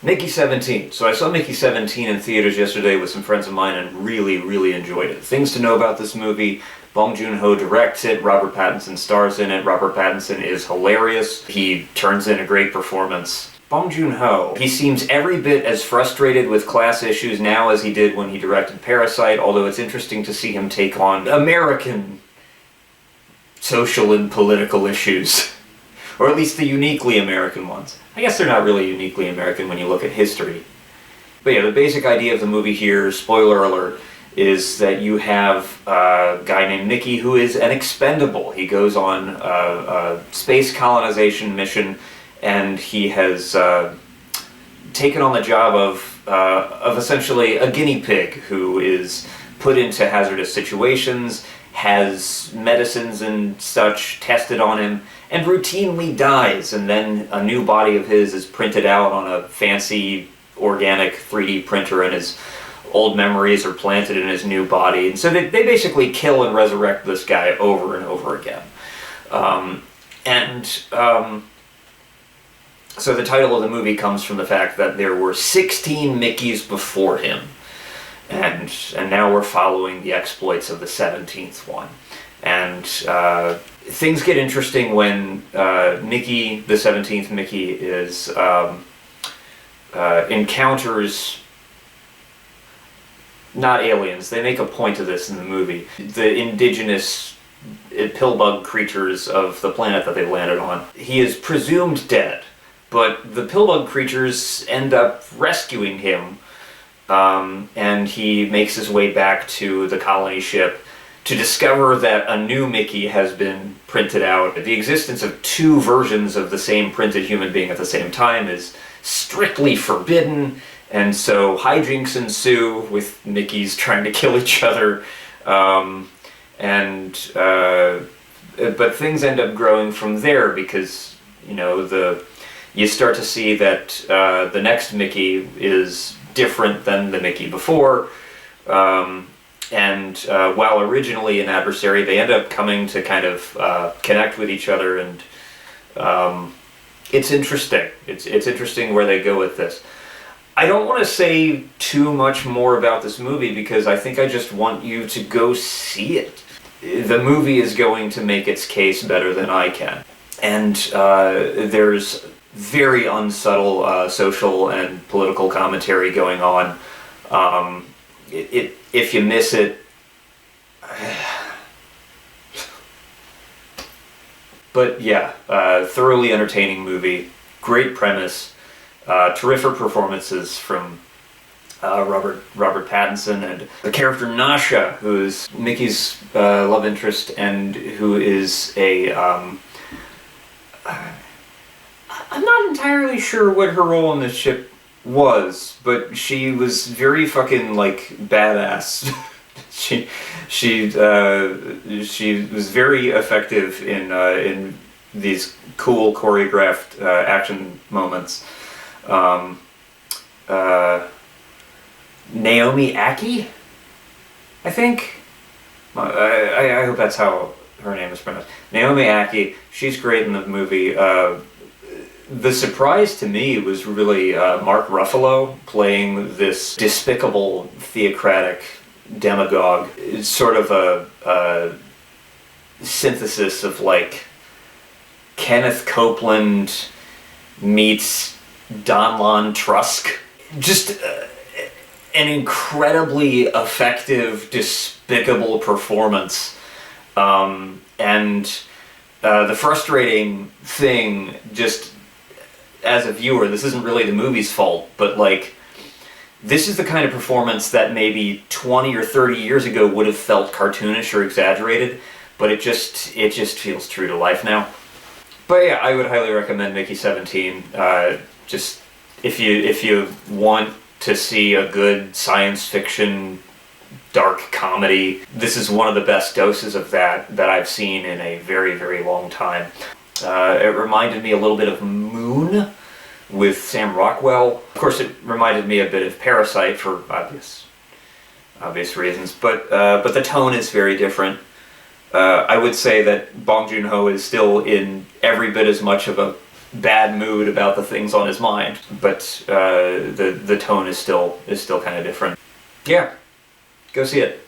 Mickey 17. So I saw Mickey 17 in theaters yesterday with some friends of mine and really, really enjoyed it. Things to know about this movie: Bong Joon Ho directs it, Robert Pattinson stars in it. Robert Pattinson is hilarious. He turns in a great performance. Bong Joon Ho, he seems every bit as frustrated with class issues now as he did when he directed Parasite, although it's interesting to see him take on American social and political issues. Or at least the uniquely American ones. I guess they're not really uniquely American when you look at history. But yeah, the basic idea of the movie here, spoiler alert, is that you have a guy named Mickey who is an expendable. He goes on a space colonization mission, and he has taken on the job of essentially a guinea pig who is put into hazardous situations, has medicines and such tested on him, and routinely dies, and then a new body of his is printed out on a fancy organic 3D printer, and his old memories are planted in his new body. And so they basically kill and resurrect this guy over and over again. So the title of the movie comes from the fact that there were 16 Mickeys before him. And now we're following the exploits of the 17th one. And things get interesting when Mickey, the 17th Mickey, is encounters not aliens. They make a point of this in the movie. The indigenous pillbug creatures of the planet that they landed on. He is presumed dead, but the pillbug creatures end up rescuing him. And he makes his way back to the colony ship to discover that a new Mickey has been printed out. The existence of two versions of the same printed human being at the same time is strictly forbidden, and so hijinks ensue with Mickeys trying to kill each other, but things end up growing from there because, you start to see that the next Mickey is different than the Mickey before, and while originally an adversary, they end up coming to kind of connect with each other, and it's interesting. It's interesting where they go with this. I don't want to say too much more about this movie because I think I just want you to go see it. The movie is going to make its case better than I can, and there's very unsubtle social and political commentary going on. If you miss it, but yeah, thoroughly entertaining movie, great premise, terrific performances from Robert Pattinson and the character Nasha, who is Mickey's love interest and who is a I'm not entirely sure what her role on this ship was, but she was very fucking badass. she was very effective in these cool choreographed action moments. Naomi Ackie, I think. I hope that's how her name is pronounced. Naomi Ackie. She's great in the movie. The surprise to me was really Mark Ruffalo playing this despicable, theocratic demagogue. It's sort of a synthesis of Kenneth Copeland meets Donlon Trusk. Just an incredibly effective, despicable performance. And the frustrating thing, just as a viewer, this isn't really the movie's fault, but this is the kind of performance that maybe 20 or 30 years ago would have felt cartoonish or exaggerated, but it just feels true to life now. But yeah, I would highly recommend Mickey 17. Just if you want to see a good science fiction dark comedy, this is one of the best doses of that I've seen in a very, very long time. It reminded me a little bit of Moon with Sam Rockwell. Of course, it reminded me a bit of Parasite for obvious reasons, but the tone is very different. I would say that Bong Joon Ho is still in every bit as much of a bad mood about the things on his mind, but the tone is still kind of different. Yeah, go see it.